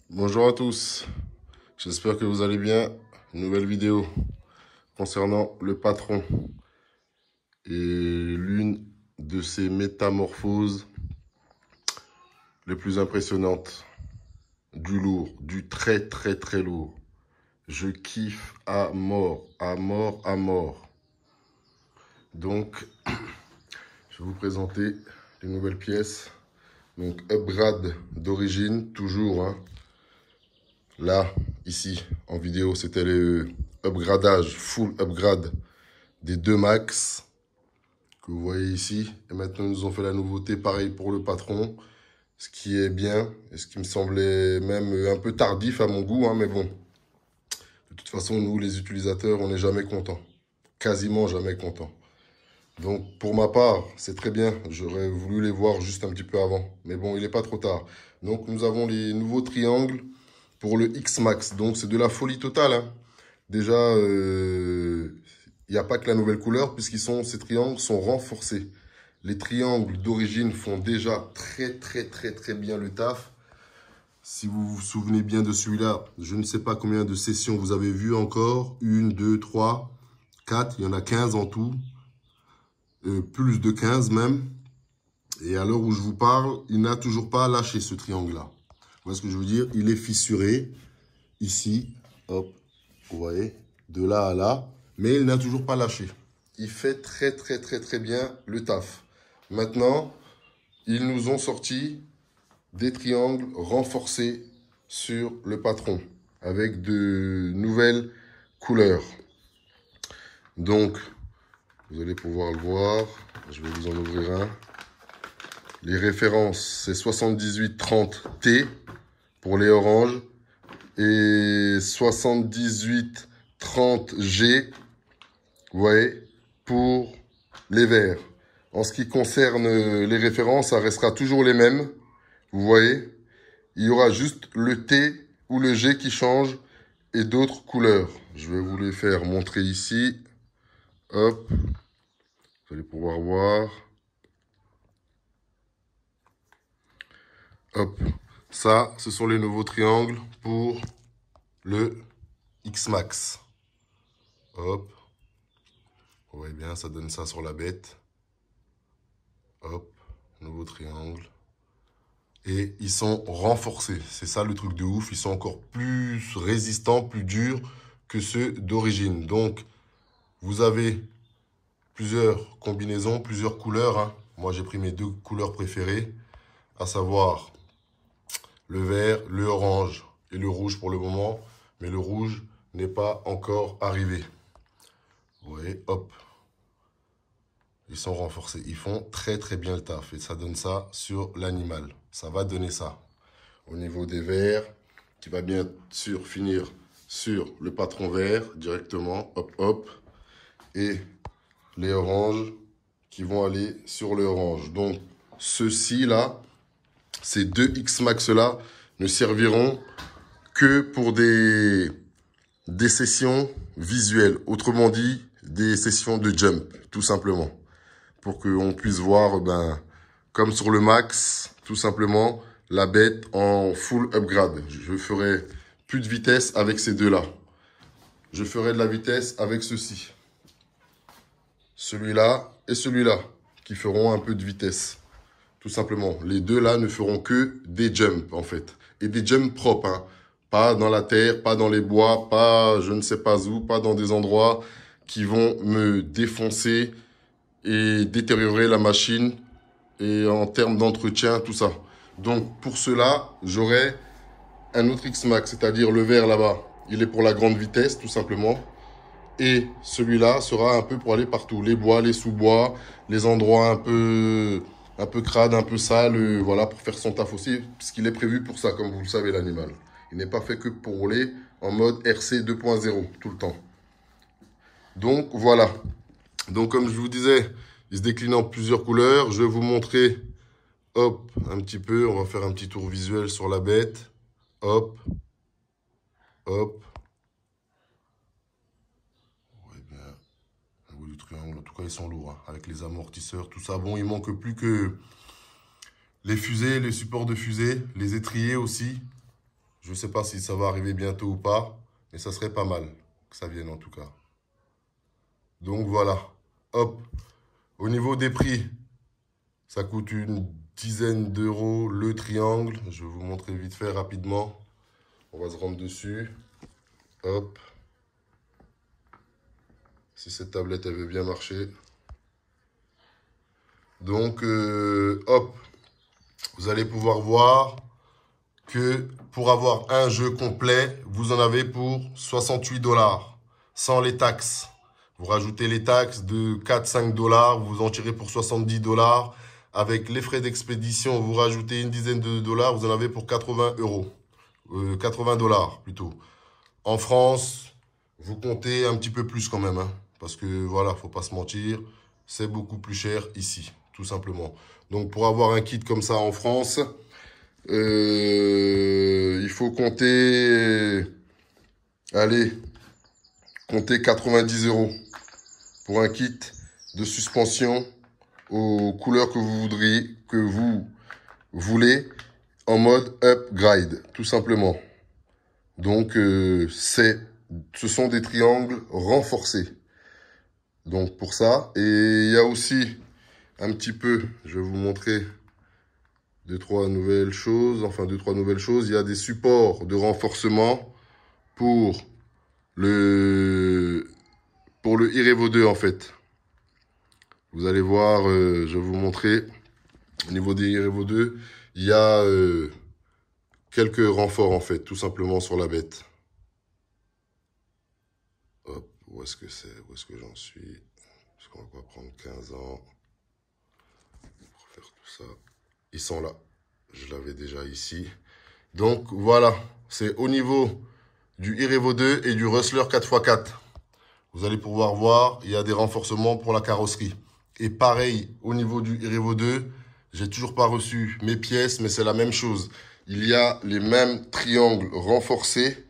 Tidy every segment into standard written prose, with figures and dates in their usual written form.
Bonjour à tous, j'espère que vous allez bien. Nouvelle vidéo concernant le patron et l'une de ses métamorphoses les plus impressionnantes. Du lourd, du très très très lourd. Je kiffe à mort, à mort, à mort. Donc, je vais vous présenter les nouvelles pièces. Donc, upgrade d'origine, toujours, hein. Là, ici, en vidéo, c'était le upgradage, full upgrade des deux Max que vous voyez ici. Et maintenant, ils nous ont fait la nouveauté, pareil pour le patron, ce qui est bien et ce qui me semblait même un peu tardif à mon goût, hein, mais bon. De toute façon, nous, les utilisateurs, on n'est jamais contents, quasiment jamais contents. Donc, pour ma part, c'est très bien. J'aurais voulu les voir juste un petit peu avant. Mais bon, il n'est pas trop tard. Donc, nous avons les nouveaux triangles pour le X-Max. Donc, c'est de la folie totale, hein. Déjà, il n'y a pas que la nouvelle couleur, ces triangles sont renforcés. Les triangles d'origine font déjà très bien le taf. Si vous vous souvenez bien de celui-là, je ne sais pas combien de sessions vous avez vu encore. 1, 2, 3, 4, il y en a 15 en tout. Plus de 15 même. Et à l'heure où je vous parle, il n'a toujours pas lâché ce triangle-là. Vous voyez ce que je veux dire? Il est fissuré ici, hop, vous voyez, de là à là, mais il n'a toujours pas lâché. Il fait très bien le taf. Maintenant, ils nous ont sorti des triangles renforcés sur le patron, avec de nouvelles couleurs. Donc, vous allez pouvoir le voir. Je vais vous en ouvrir un. Les références, c'est 7830T pour les oranges et 7830G, vous voyez, pour les verts. En ce qui concerne les références, ça restera toujours les mêmes, vous voyez. Il y aura juste le T ou le G qui change et d'autres couleurs. Je vais vous les faire montrer ici. Hop, vous allez pouvoir voir. Hop, ça, ce sont les nouveaux triangles pour le X-Max. Hop, vous voyez bien, ça donne ça sur la bête. Hop, nouveau triangle. Et ils sont renforcés. C'est ça le truc de ouf. Ils sont encore plus résistants, plus durs que ceux d'origine. Donc, vous avez plusieurs combinaisons, plusieurs couleurs, hein. Moi, j'ai pris mes deux couleurs préférées, à savoir le vert, le orange et le rouge pour le moment. Mais le rouge n'est pas encore arrivé. Vous voyez, hop. Ils sont renforcés. Ils font très bien le taf. Et ça donne ça sur l'animal. Ça va donner ça. Au niveau des verts, qui va bien sûr finir sur le patron vert directement. Hop, hop. Et les oranges qui vont aller sur le orange. Donc, ceux-ci-là, ces deux X-Max là, ne serviront que pour des sessions visuelles. Autrement dit, des sessions de jump, tout simplement. Pour qu'on puisse voir, comme sur le Max, tout simplement, la bête en full upgrade. Je ferai plus de vitesse avec ces deux-là. Je ferai de la vitesse avec ceux-ci. Celui-là et celui-là, qui feront un peu de vitesse. Tout simplement. Les deux-là ne feront que des jumps, en fait. Et des jumps propres, hein. Pas dans la terre, pas dans les bois, pas je ne sais pas où, pas dans des endroits qui vont me défoncer et détériorer la machine et en termes d'entretien, tout ça. Donc, pour cela, j'aurai un autre X-Max, c'est-à-dire le vert là-bas. Il est pour la grande vitesse, tout simplement. Et celui-là sera un peu pour aller partout. Les bois, les sous-bois, les endroits un peu crades, un peu sales, voilà, pour faire son taf aussi, puisqu'il est prévu pour ça, comme vous le savez, l'animal. Il n'est pas fait que pour rouler en mode RC 2.0 tout le temps. Donc, voilà. Donc, comme je vous disais, il se décline en plusieurs couleurs. Je vais vous montrer, hop, un petit peu. On va faire un petit tour visuel sur la bête. Hop, hop. Ouais, bien. Le bout du triangle, en tout cas, ils sont lourds, hein, avec les amortisseurs, tout ça. Bon, il manque plus que les fusées, les supports de fusée, les étriers aussi. Je ne sais pas si ça va arriver bientôt ou pas, mais ça serait pas mal que ça vienne en tout cas. Donc voilà, hop, au niveau des prix, ça coûte une dizaine d'euros le triangle. Je vais vous montrer vite fait rapidement. On va se rendre dessus. Hop. Si cette tablette elle veut bien marcher. Donc hop, vous allez pouvoir voir que pour avoir un jeu complet, vous en avez pour 68 $, sans les taxes. Vous rajoutez les taxes de 4-5 $, vous en tirez pour 70 $. Avec les frais d'expédition, vous rajoutez une dizaine de dollars, vous en avez pour 80 euros. 80 $ plutôt. En France, vous comptez un petit peu plus quand même, hein, parce que voilà, faut pas se mentir, c'est beaucoup plus cher ici, tout simplement. Donc pour avoir un kit comme ça en France, il faut compter, allez, compter 90 € pour un kit de suspension aux couleurs que vous voudriez, que vous voulez, en mode upgrade, tout simplement. Donc, ce sont des triangles renforcés. Donc, pour ça. Et il y a aussi un petit peu, je vais vous montrer deux, trois nouvelles choses. Il y a des supports de renforcement pour le Irevo 2, en fait. Vous allez voir, je vais vous montrer. Au niveau des Irevo 2, il y a quelques renforts, en fait, tout simplement sur la bête. Hop, où est-ce que c'est? Où est-ce que j'en suis? Parce qu'on va pas prendre 15 ans pour faire tout ça. Ils sont là. Je l'avais déjà ici. Donc, voilà. C'est au niveau du Irevo 2 et du Rustler 4x4. Vous allez pouvoir voir, il y a des renforcements pour la carrosserie. Et pareil, au niveau du Irevo 2, j'ai toujours pas reçu mes pièces, mais c'est la même chose. Il y a les mêmes triangles renforcés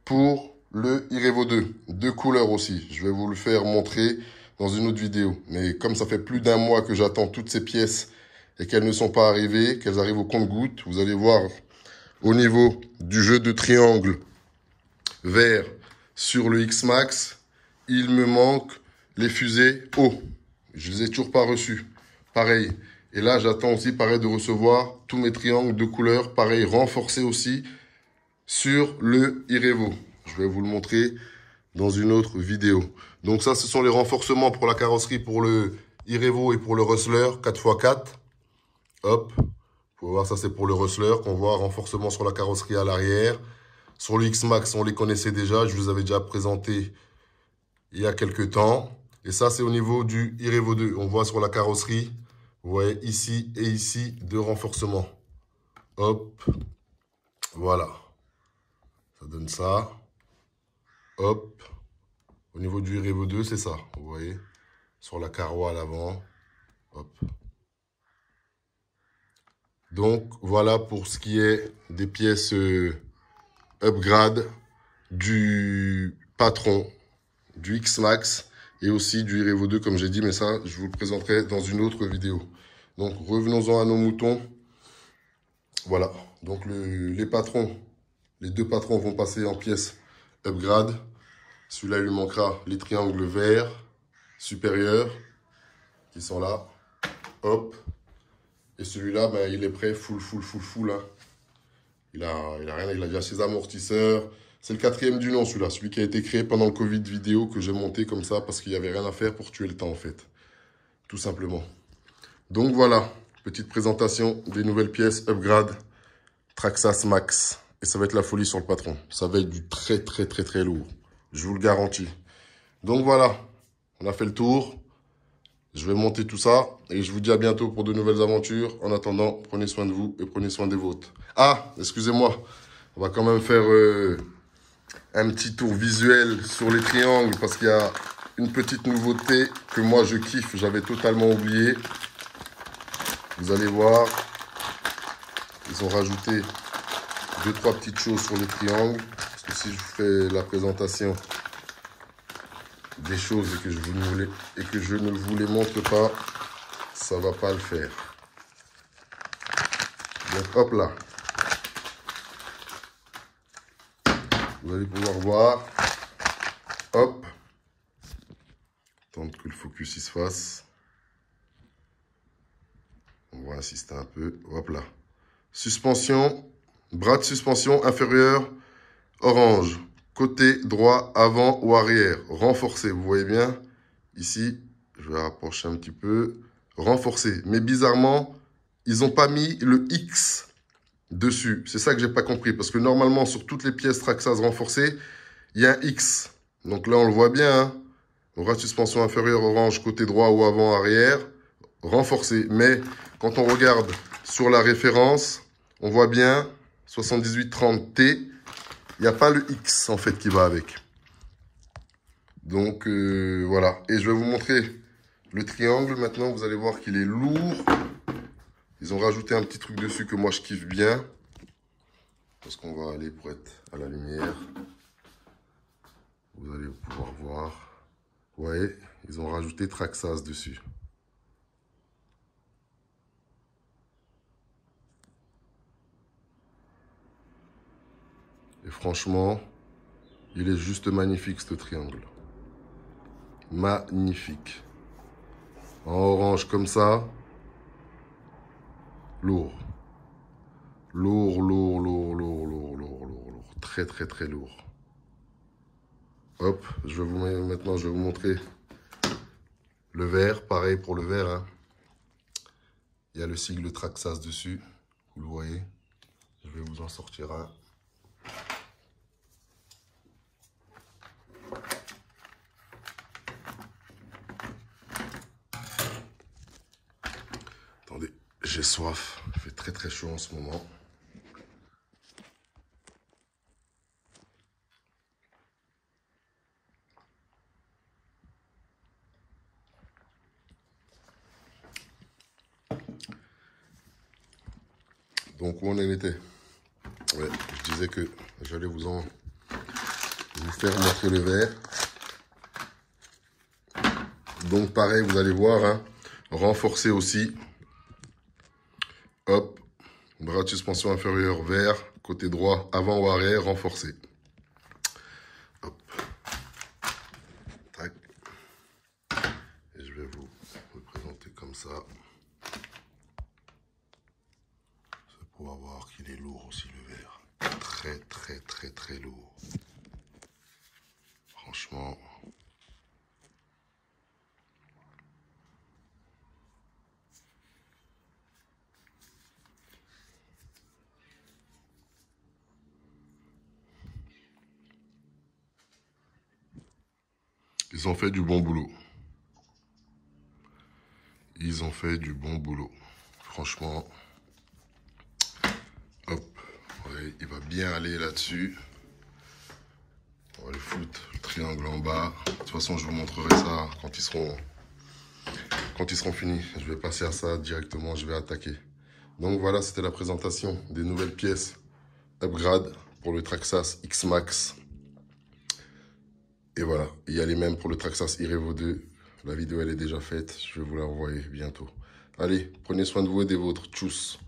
pour le Irevo 2. Deux couleurs aussi. Je vais vous le faire montrer dans une autre vidéo. Mais comme ça fait plus d'un mois que j'attends toutes ces pièces et qu'elles ne sont pas arrivées, qu'elles arrivent au compte-gouttes, vous allez voir au niveau du jeu de triangle vert sur le X-Max, il me manque les fusées haut. Je les ai toujours pas reçus. Pareil. Et là, j'attends aussi, pareil, de recevoir tous mes triangles de couleur, pareil, renforcés aussi sur le Irevo. Je vais vous le montrer dans une autre vidéo. Donc ça, ce sont les renforcements pour la carrosserie, pour le Irevo et pour le Rustler 4x4. Hop. Vous pouvez voir, ça c'est pour le Rustler qu'on voit, renforcement sur la carrosserie à l'arrière. Sur le X-Max, on les connaissait déjà, je vous avais déjà présenté il y a quelques temps. Et ça, c'est au niveau du Irevo 2. On voit sur la carrosserie, vous voyez ici et ici, deux renforcements. Hop. Voilà. Ça donne ça. Hop. Au niveau du Irevo 2, c'est ça. Vous voyez. Sur la carreau à l'avant. Hop. Donc, voilà pour ce qui est des pièces upgrade du Patron, du X-Max et aussi du Irevo 2, comme j'ai dit. Mais ça, je vous le présenterai dans une autre vidéo. Donc, revenons-en à nos moutons. Voilà. Donc, les patrons, les deux patrons vont passer en pièces upgrade. Celui-là, il lui manquera les triangles verts supérieurs qui sont là. Hop. Et celui-là, ben, il est prêt, full, hein. Il a rien, il a déjà ses amortisseurs. C'est le 4e du nom, celui-là. Celui qui a été créé pendant le Covid vidéo que j'ai monté comme ça parce qu'il n'y avait rien à faire pour tuer le temps, en fait. Tout simplement. Donc voilà, petite présentation des nouvelles pièces upgrade Traxxas Max. Et ça va être la folie sur le patron. Ça va être du très lourd. Je vous le garantis. Donc voilà, on a fait le tour. Je vais monter tout ça et je vous dis à bientôt pour de nouvelles aventures. En attendant, prenez soin de vous et prenez soin des vôtres. Ah, excusez-moi, on va quand même faire un petit tour visuel sur les triangles parce qu'il y a une petite nouveauté que moi je kiffe, j'avais totalement oublié. Vous allez voir, ils ont rajouté 2-3 petites choses sur les triangles. Parce que si je vous fais la présentation des choses et que je ne vous les montre pas, ça va pas le faire. Donc hop là. vous allez pouvoir voir. Hop. Attendre que le focus il se fasse. On va insister un peu. Hop là. Suspension. Bras de suspension inférieur orange. Côté droit, avant ou arrière. Renforcé. Vous voyez bien. Ici, je vais rapprocher un petit peu. Renforcé. Mais bizarrement, ils n'ont pas mis le X dessus. C'est ça que j'ai pas compris. Parce que normalement, sur toutes les pièces Traxxas renforcées, il y a un X. Donc là, on le voit bien. Hein. Bras de suspension inférieure orange, côté droit ou avant, arrière. Renforcé. Mais quand on regarde sur la référence, on voit bien 7830T. Il n'y a pas le X en fait qui va avec. Donc voilà. Et je vais vous montrer le triangle. Maintenant, vous allez voir qu'il est lourd. Ils ont rajouté un petit truc dessus que moi je kiffe bien. Parce qu'on va aller pour être à la lumière. Vous allez pouvoir voir. Vous voyez, ils ont rajouté Traxxas dessus. Et franchement, il est juste magnifique ce triangle. Magnifique. En orange comme ça. Lourd. Lourd, lourd, lourd, lourd, lourd, lourd, lourd, lourd. Très, très, très lourd. Hop, maintenant je vais vous montrer le vert. Pareil pour le vert. Hein. Il y a le sigle Traxxas dessus. Vous le voyez. Je vais vous en sortir un. Attendez, j'ai soif. Il fait très très chaud en ce moment. Donc où on en était? Ouais, je disais que j'allais vous faire montrer le verre. Donc pareil, vous allez voir, hein, renforcé aussi. Hop, bras de suspension inférieur vert, côté droit, avant ou arrière, renforcé. Hop. Tac. Et je vais vous le présenter comme ça. C'est pour voir qu'il est lourd aussi le verre. Très très très très lourd. Franchement. Ils ont fait du bon boulot. Ils ont fait du bon boulot. Franchement. Hop. Ouais, il va bien aller là-dessus. On va le foutre, le triangle en bas. De toute façon, je vous montrerai ça quand ils seront finis. Je vais passer à ça directement, je vais attaquer. Donc voilà, c'était la présentation des nouvelles pièces upgrade pour le Traxxas X-Max. Et voilà, il y a les mêmes pour le Traxxas Irevo 2. La vidéo, elle est déjà faite. Je vais vous la renvoyer bientôt. Allez, prenez soin de vous et des vôtres. Tchuss.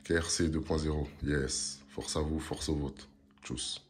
KRC 2.0. Yes. Force à vous, force aux vôtres. Tchuss.